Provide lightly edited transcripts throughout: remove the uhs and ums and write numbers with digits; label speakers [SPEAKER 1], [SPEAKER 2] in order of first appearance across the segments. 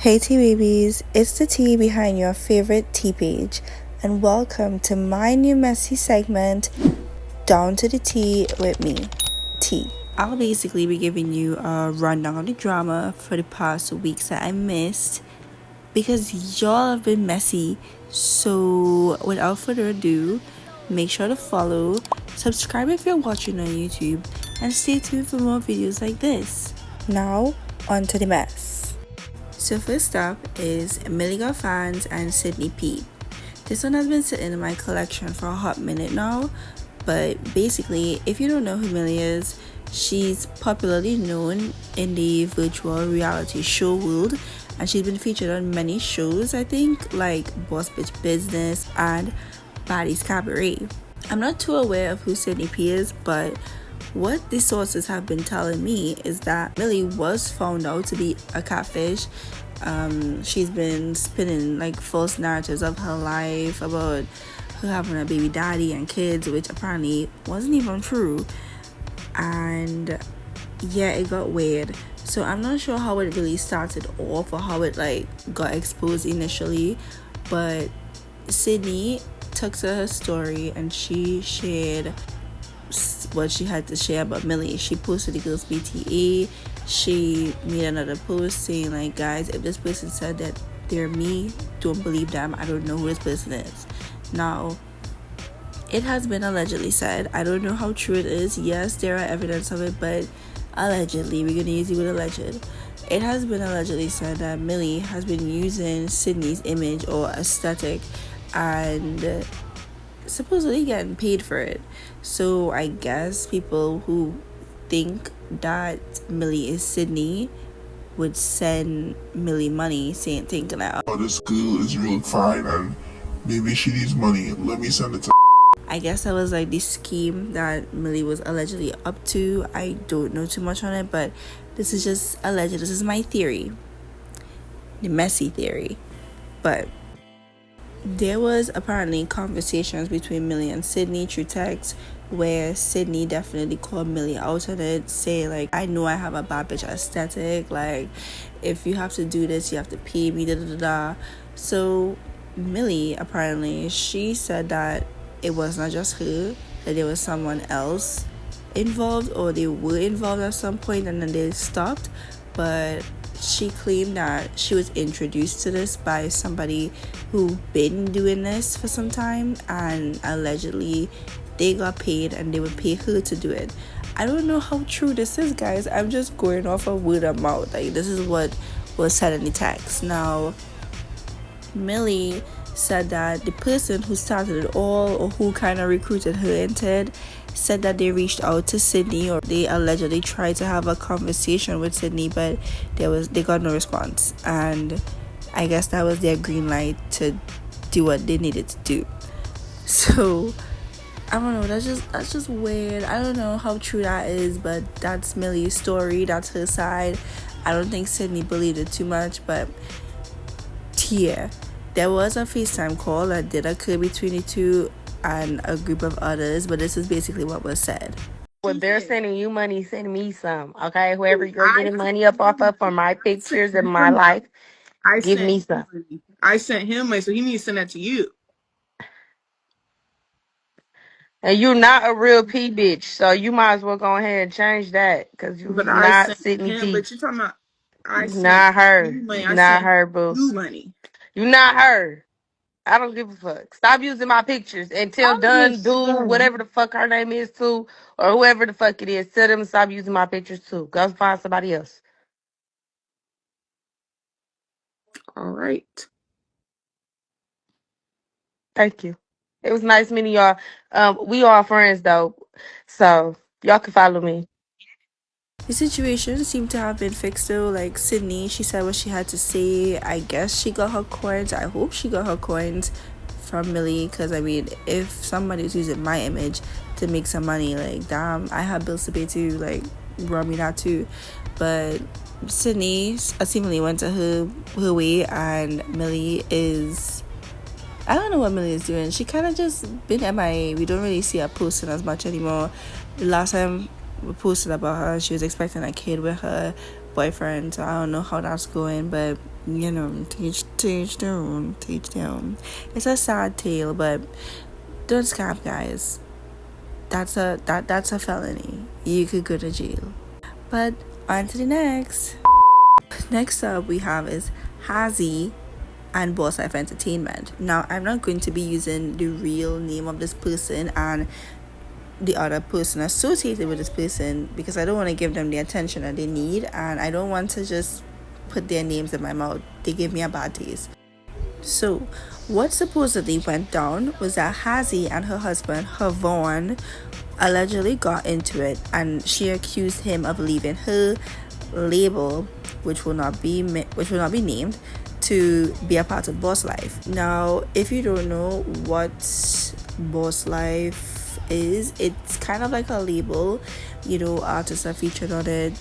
[SPEAKER 1] Hey Teababies, it's the tea behind your favorite Teapage, and welcome to my new messy segment, Down to the Tea with me, T. I'll basically be giving you a rundown of the drama for the past weeks that I missed because y'all have been messy. So without further ado, make sure to follow, subscribe if you're watching on YouTube, and stay tuned for more videos like this. Now, on to the mess. So first up is Millie Got Fans and Sydney P. This one has been sitting in my collection for a hot minute now, but basically, if you don't know who Millie is, she's popularly known in the virtual reality show world, and she's been featured on many shows, I think, like Boss Bitch Business and Baddies Cabaret. I'm not too aware of who Sydney P is, but what the sources have been telling me is that Millie was found out to be a catfish. She's been spinning like false narratives of her life about her having a baby daddy and kids, which apparently wasn't even true. And yeah, it got weird. So I'm not sure how it really started off or how it like got exposed initially, but Sydney took to her story and she shared what she had to share about Millie. She posted the girl's BTA. She made another post saying like, guys, if this person said that they're me, don't believe them. I don't know who this person is. Now, it has been allegedly said, I don't know how true it is. Yes, there are evidence of it, but allegedly, we're gonna use it with alleged. It has been allegedly said that Millie has been using Sydney's image or aesthetic and supposedly getting paid for it. So I guess people who think that Millie is Sydney would send Millie money thinking that,
[SPEAKER 2] oh, this girl is real fine and maybe she needs money, let me send it to
[SPEAKER 1] I guess that was like the scheme that Millie was allegedly up to. I don't know too much on it, but this is just alleged. This is my theory, the messy theory. But there was apparently conversations between Millie and Sydney through text where Sydney definitely called Millie out on it, say like, I know I have a bad bitch aesthetic, like if you have to do this you have to pay me, da da da da. So Millie apparently, she said that it was not just her, that there was someone else involved, or they were involved at some point and then they stopped. But she claimed that she was introduced to this by somebody who been doing this for some time, and allegedly they got paid and they would pay her to do it. I don't know how true this is, guys. I'm just going off of word of mouth. Like, this is what was said in the text. Now, Millie said that the person who started it all, or who kind of recruited her into it, said that they reached out to Sydney, or they allegedly tried to have a conversation with Sydney, but they got no response, and I guess that was their green light to do what they needed to do. So I don't know, that's just weird. I don't know how true that is, but that's Millie's story, that's her side. I don't think Sydney believed it too much, but yeah, there was a FaceTime call that did occur between the two and a group of others, but this is basically what was said.
[SPEAKER 3] When they're sending you money, send me some. Okay, whoever you're getting money up off of for my pictures and my life, give me some.
[SPEAKER 4] I sent him money, so he needs to send that to you.
[SPEAKER 3] And you're not a real P bitch, so you might as well go ahead and change that, because you're
[SPEAKER 4] But I
[SPEAKER 3] not
[SPEAKER 4] sent
[SPEAKER 3] Sydney
[SPEAKER 4] him.
[SPEAKER 3] P.
[SPEAKER 4] But you're talking about I
[SPEAKER 3] You're
[SPEAKER 4] sent
[SPEAKER 3] not her.
[SPEAKER 4] you money.
[SPEAKER 3] You're
[SPEAKER 4] I
[SPEAKER 3] not
[SPEAKER 4] sent
[SPEAKER 3] her, boo.
[SPEAKER 4] you money.
[SPEAKER 3] You're not her. I don't give a fuck. Stop using my pictures and tell Dunn, Dude, whatever the fuck her name is too, or whoever the fuck it is, tell them to stop using my pictures too. Go find somebody else.
[SPEAKER 4] All right.
[SPEAKER 3] Thank you. It was nice meeting y'all. We all friends though, so y'all can follow me.
[SPEAKER 1] The situation seemed to have been fixed though. Like Sydney, she said what she had to say. I guess she got her coins. I hope she got her coins from Millie, because I mean, if somebody's using my image to make some money, like damn, I have bills to pay too. Like, run me that too. But Sydney seemingly went to her way, and Millie is, I don't know what Millie is doing. She kind of just been MIA. We don't really see her posting as much anymore. The last time we posted about her, she was expecting a kid with her boyfriend, so I don't know how that's going, but you know, teach their own, teach their own. It's a sad tale, but don't scam, guys. That's a felony. You could go to jail. But on to the next. Next up we have is Hazy and Boss Life Entertainment. Now I'm not going to be using the real name of this person and the other person associated with this person because I don't want to give them the attention that they need, and I don't want to just put their names in my mouth. They give me a bad taste. So what supposedly went down was that Hazy and her husband Havon allegedly got into it, and she accused him of leaving her label, which will not be named, to be a part of Boss Life. Now, if you don't know what Boss Life is, it's kind of like a label. You know, artists are featured on it.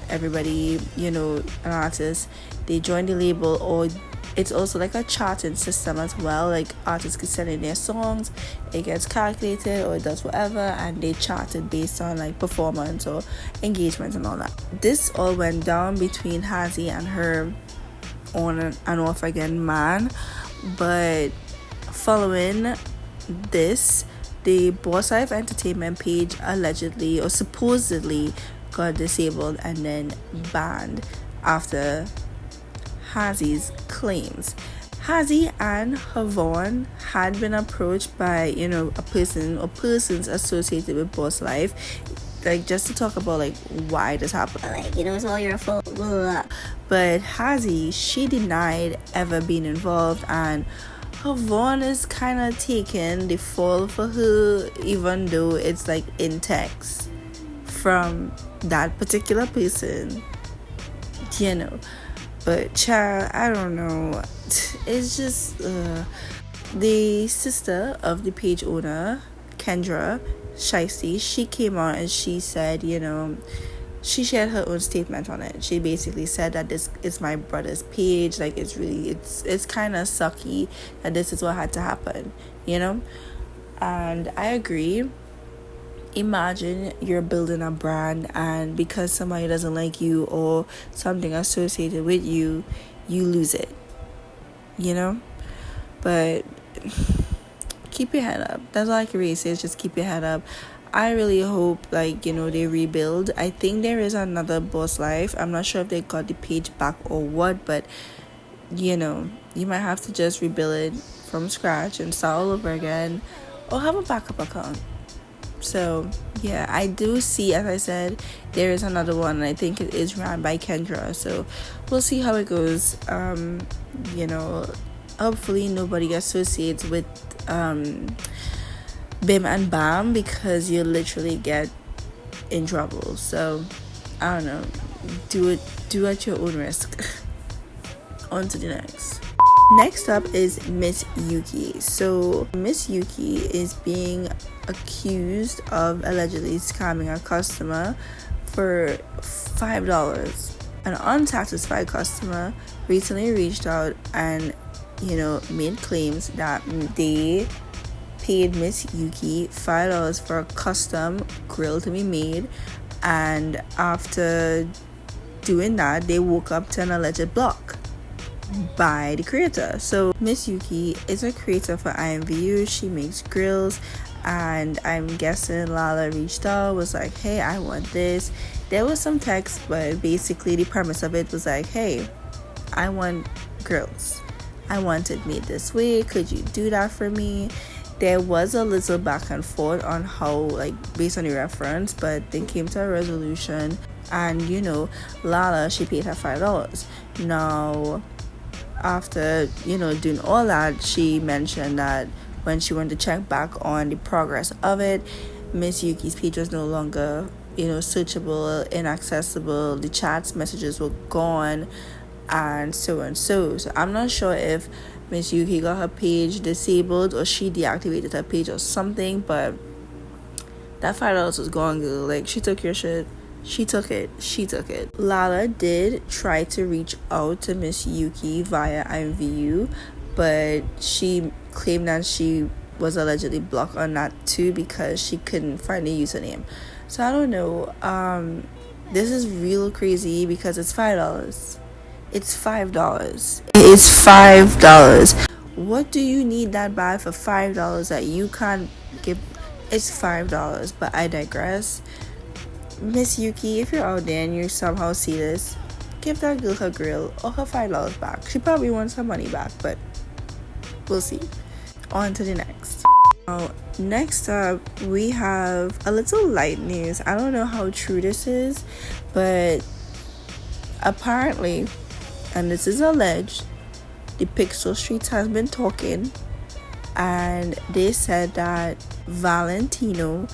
[SPEAKER 1] Everybody, you know, an artist, they join the label, or it's also like a charting system as well. Like artists can send in their songs, it gets calculated or it does whatever, and they chart it based on like performance or engagement and all that. This all went down between Hazy and her on and off again man, but following this, the Boss Life Entertainment page allegedly or supposedly got disabled and then banned after Hazy's claims. Hazy and Havon had been approached by, you know, a person or persons associated with Boss Life, like just to talk about like why this happened. Like, you know, it's all your fault. Blah, blah, blah. But Hazy, she denied ever being involved, and Havon is kind of taking the fall for her, even though it's like in text from that particular person, you know. But child, I don't know, it's just the sister of the page owner, Kendra Shiesty, she came out and she said, you know, she shared her own statement on it. She basically said that this is my brother's page, like it's kind of sucky that this is what had to happen, you know. And I agree. Imagine you're building a brand, and because somebody doesn't like you or something associated with you, you lose it, you know. But keep your head up. That's all I can really say, is just keep your head up. I really hope, like, you know, they rebuild. I think there is another Boss Life. I'm not sure if they got the page back or what, but you know, you might have to just rebuild it from scratch and start all over again, or have a backup account. So yeah, I do see, as I said, there is another one, and I think it is ran by Kendra, so we'll see how it goes. You know, hopefully nobody associates with Bim and Bam, because you literally get in trouble. So I don't know, do at your own risk. On to the next up is Miss Yuki. So Miss Yuki is being accused of allegedly scamming a customer for $5. An unsatisfied customer recently reached out and, you know, made claims that they paid Miss Yuki $5 for a custom grill to be made, and after doing that, they woke up to an alleged block by the creator. So Miss Yuki is a creator for IMVU. She makes grills, and I'm guessing Lala reached out, was like, hey, I want this. There was some text, but basically the premise of it was like, hey, I want grills, I want it made this way, could you do that for me? There was a little back and forth on how, like, based on the reference, but they came to a resolution, and you know, Lala, she paid her $5. Now after, you know, doing all that, she mentioned that when she went to check back on the progress of it, Miss Yuki's page was no longer, you know, searchable, inaccessible, the chats messages were gone, and so and so. So I'm not sure if Miss Yuki got her page disabled or she deactivated her page or something, but that $5 was gone, girl. Like, she took your shit. She took it. Lala did try to reach out to Miss Yuki via IMVU, but she claimed that she was allegedly blocked on that too because she couldn't find a username. So I don't know. This is real crazy because it's $5. It's $5. It's $5. What do you need that bad for $5 that you can't give? It's $5. But I digress. Miss Yuki, if you're out there and you somehow see this, give that girl her grill or her $5 back. She probably wants her money back, but we'll see. On to the next. Now, next up, we have a little light news. I don't know how true this is, but apparently, and this is alleged, the Pixel Streets has been talking, and they said that Valentino,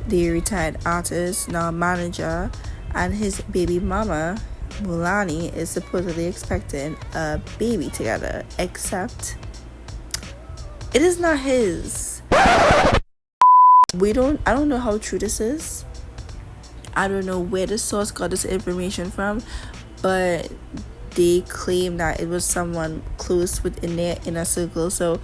[SPEAKER 1] the retired artist, now manager, and his baby mama, Mulani, is supposedly expecting a baby together, except it is not his. I don't know how true this is. I don't know where the source got this information from, but they claim that it was someone close within their inner circle. So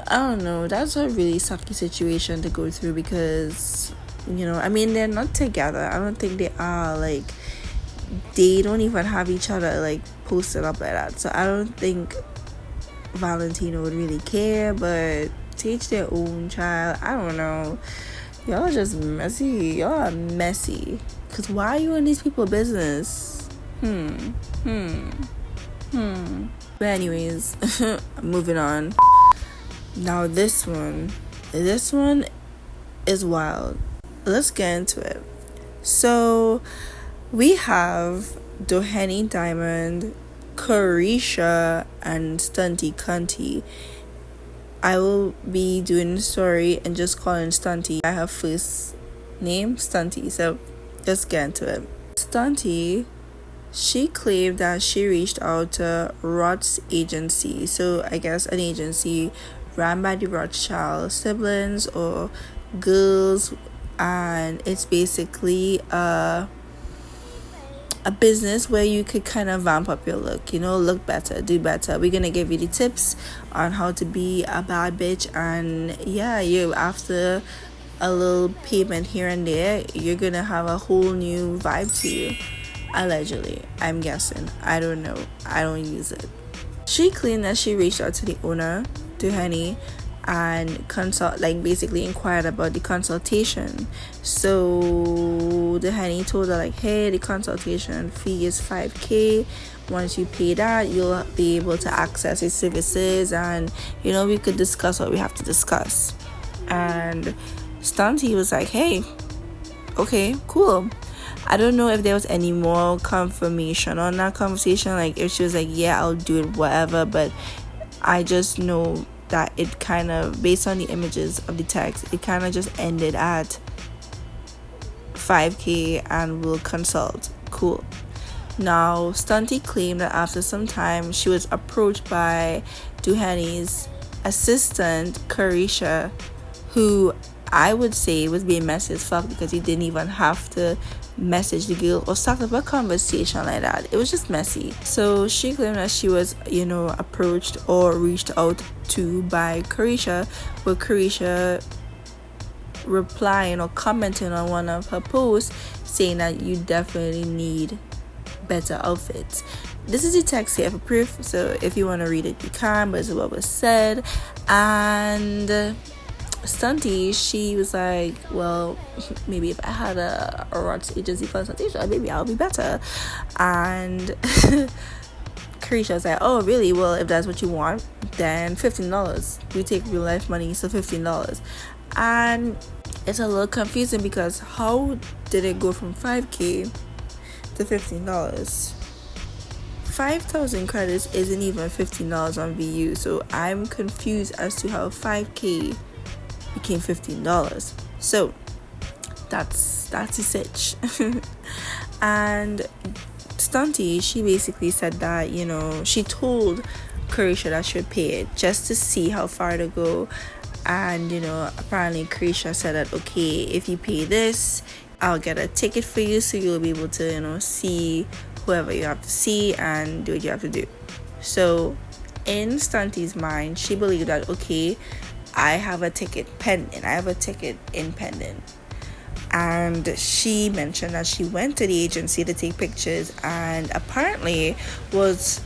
[SPEAKER 1] I don't know, that's a really sucky situation to go through because, you know, I mean, they're not together. I don't think they are. Like, they don't even have each other like posted up like that. So I don't think Valentino would really care, but to each their own, child. I don't know. Y'all are just messy. Y'all are messy. Cause why are you in these people's business? But anyways, moving on. Now this one is wild. Let's get into it. So we have Doheny Diamond, Carisha, and Stunty Cunty. I will be doing the story and just calling Stunty by her first name, Stunty. So let's get into it. Stunty, she claimed that she reached out to Roth's agency. So I guess an agency ran by the Rothschild siblings or girls, and it's basically a business where you could kind of vamp up your look, you know, look better, do better. We're gonna give you the tips on how to be a bad bitch, and yeah, you after a little payment here and there, you're gonna have a whole new vibe to you. Allegedly, I'm guessing. I don't know. I don't use it. She claimed that she reached out to the owner, Doheny, and basically inquired about the consultation. So Doheny told her like, hey, the consultation fee is $5,000. Once you pay that, you'll be able to access his services, and you know, we could discuss what we have to discuss. And Stunty was like, hey, okay, cool. I don't know if there was any more confirmation on that conversation, like if she was like, yeah, I'll do it, whatever, but I just know that it kind of, based on the images of the text, it kind of just ended at $5,000 and we'll consult. Cool. Now, Stunty claimed that after some time, she was approached by Doheny's assistant, Carisha, who I would say was being messy as fuck because he didn't even have to message the girl or start up a conversation like that. It was just messy. So she claimed that she was, you know, approached or reached out to by Carisha, with Carisha replying or commenting on one of her posts saying that you definitely need better outfits. This is the text here for proof, so if you want to read it you can, but it's what was said. And Stunty, she was like, well, maybe if I had a Roth's agency consultation, maybe I'll be better. And Carisha was like, oh really? Well, if that's what you want, then $15. We take real life money, so $15. And it's a little confusing because how did it go from $5,000 to $15? 5,000 credits isn't even $15 on VU, so I'm confused as to how $5,000 became $15. So that's a sitch. And Stunty, she basically said that, you know, she told Carisha that she would pay it just to see how far to go. And you know, apparently Carisha said that, okay, if you pay this, I'll get a ticket for you, so you'll be able to, you know, see whoever you have to see and do what you have to do. So in Stunty's mind, she believed that, okay, I have a ticket pending. I have a ticket in pending. and she mentioned that she went to the agency to take pictures and apparently was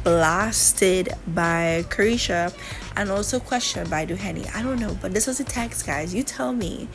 [SPEAKER 1] blasted by Carisha and also questioned by Duheni. I don't know, but this was a text, guys. You tell me.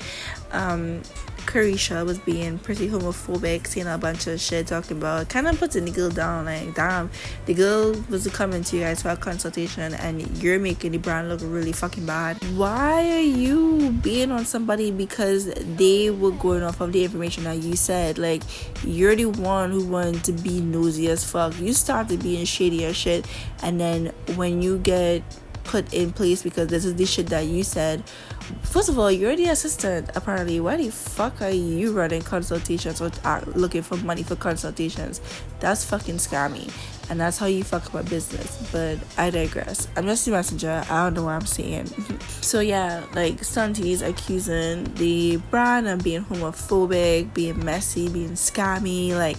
[SPEAKER 1] Carisha was being pretty homophobic, saying a bunch of shit, talking about, kind of putting the girl down, like, damn, the girl was coming to you guys for a consultation and you're making the brand look really fucking bad. Why are you being on somebody because they were going off of the information that you said? Like, you're the one who wanted to be nosy as fuck. You started being shady as shit, and then when you get put in place because this is the shit that you said. First of all, you're the assistant apparently. Why the fuck are you running consultations or looking for money for consultations? That's fucking scammy, and that's how you fuck up a business. But I digress. I'm just the messenger. I don't know what I'm saying. So yeah, like Stunty's accusing the brand of being homophobic, being messy, being scammy. Like,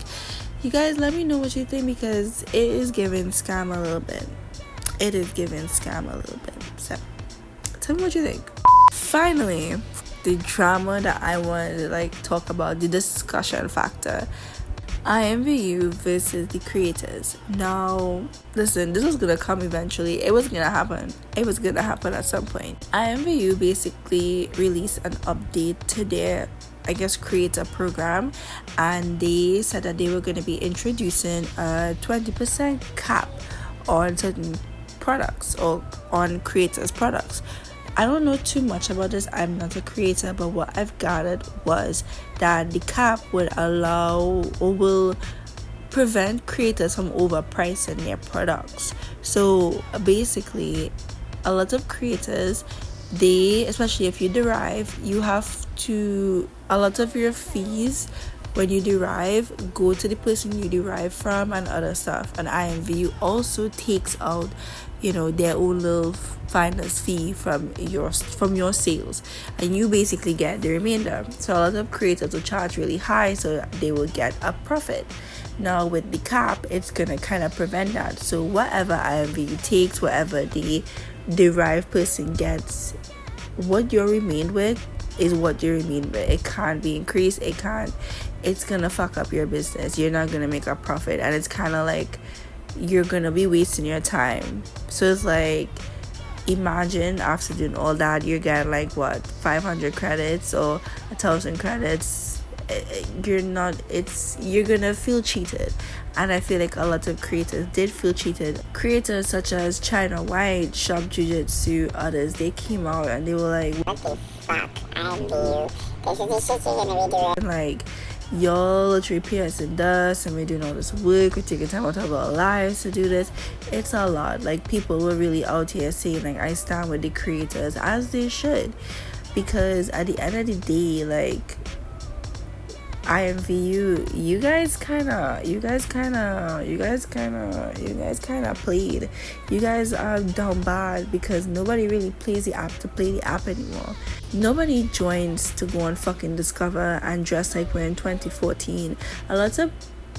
[SPEAKER 1] you guys, let me know what you think, because it is giving scam a little bit. It is giving scam a little bit. So tell me what you think. Finally, the drama that I wanted to like talk about, the discussion factor. IMVU versus the creators. Now, listen, this was gonna come eventually. It was gonna happen. It was gonna happen at some point. IMVU basically released an update to their, I guess, creator program, and they said that they were going to be introducing a 20% cap on certain products or on creators' products. I don't know too much about this. I'm not a creator, but what I've gathered was that the cap would allow or will prevent creators from overpricing their products. So basically, a lot of creators, they, especially if you derive, you have to, a lot of your fees when you derive go to the person you derive from and other stuff. And IMVU also takes out, you know, their own little finder's fee from your sales, and you basically get the remainder. So a lot of creators will charge really high so they will get a profit. Now with the cap, it's gonna kind of prevent that. So whatever IMVU takes, whatever the derived person gets, what you're remained with is what you remain with. It can't be increased. It's gonna fuck up your business. You're not gonna make a profit, and it's kind of like you're gonna be wasting your time. So it's like, imagine after doing all that, you're getting like what, 500 credits or 1,000 credits. You're gonna feel cheated. And I feel like a lot of creators did feel cheated. Creators such as China White, Shop Jujutsu, others, they came out and they were like, what the fuck, IMVU, this is the shit you're gonna be doing. Like, y'all literally pay us in dust, and we're doing all this work, we're taking time out of our lives to do this. It's a lot. Like, people were really out here saying like, I stand with the creators, as they should, because at the end of the day, like, IMVU, you guys kind of played. You guys are down bad because nobody really plays the app to play the app anymore. Nobody joins to go and fucking discover and dress like we're in 2014. A lot of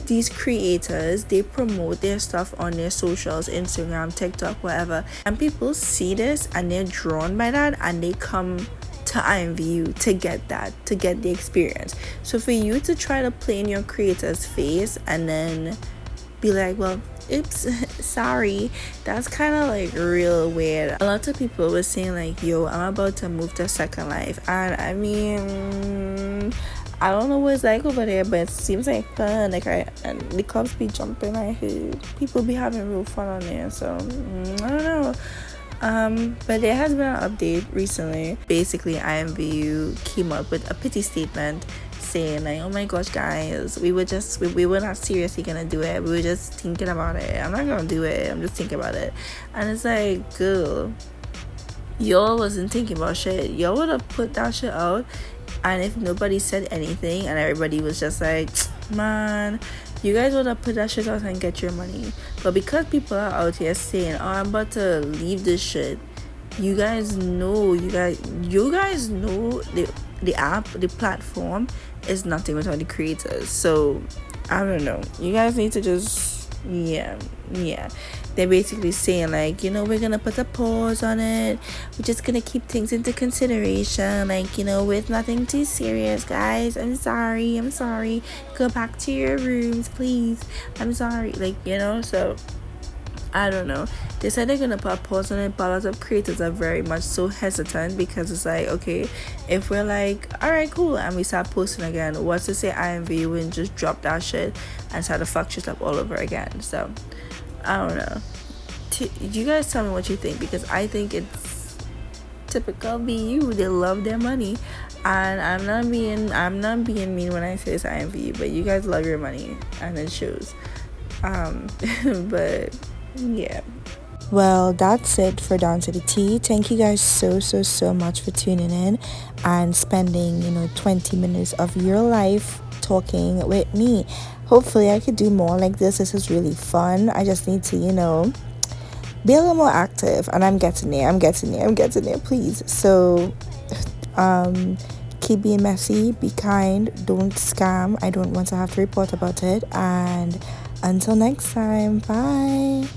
[SPEAKER 1] these creators, they promote their stuff on their socials, Instagram, TikTok, whatever, and people see this and they're drawn by that, and they come to IMVU to get the experience. So for you to try to play in your creator's face and then be like, well, oops, sorry, that's kind of like real weird. A lot of people were saying like, yo, I'm about to move to Second Life, and I mean, I don't know what it's like over there, but it seems like fun. Like, and the cops be jumping. I heard people be having real fun on there, so I don't know. But there has been an update recently. Basically, IMVU came up with a pity statement saying like, oh my gosh, guys, we were not seriously gonna do it. We were just thinking about it. I'm not gonna do it. I'm just thinking about it. And it's like, girl, y'all wasn't thinking about shit. Y'all would have put that shit out, and if nobody said anything and everybody was just like, man, you guys would have put that shit out and get your money. But because people are out here saying, oh, I'm about to leave this shit, you guys know the app, the platform is nothing without the creators. So I don't know, you guys need to just Yeah, they're basically saying like, we're gonna put a pause on it, we're just gonna keep things into consideration, like, with nothing too serious, guys. I'm sorry, go back to your rooms, please. I'm sorry, like, so I don't know. They said they're gonna put a pause on it, but a lot of creators are very much so hesitant because it's like, okay, if we're like, all right, cool, and we start posting again, what's to say IMV wouldn't just drop that shit and start to fuck shit up all over again? So I don't know. You guys tell me what you think, because I think it's typical BU. They love their money, and I'm not being mean when I say it's IMV, but you guys love your money, and it shows. But yeah. Well, that's it for Down to the Tea. Thank you guys so much for tuning in and spending 20 minutes of your life talking with me. Hopefully I could do more like this. This is really fun. I just need to be a little more active, and I'm getting there, please. So keep being messy, be kind, don't scam. I don't want to have to report about it. And until next time, bye.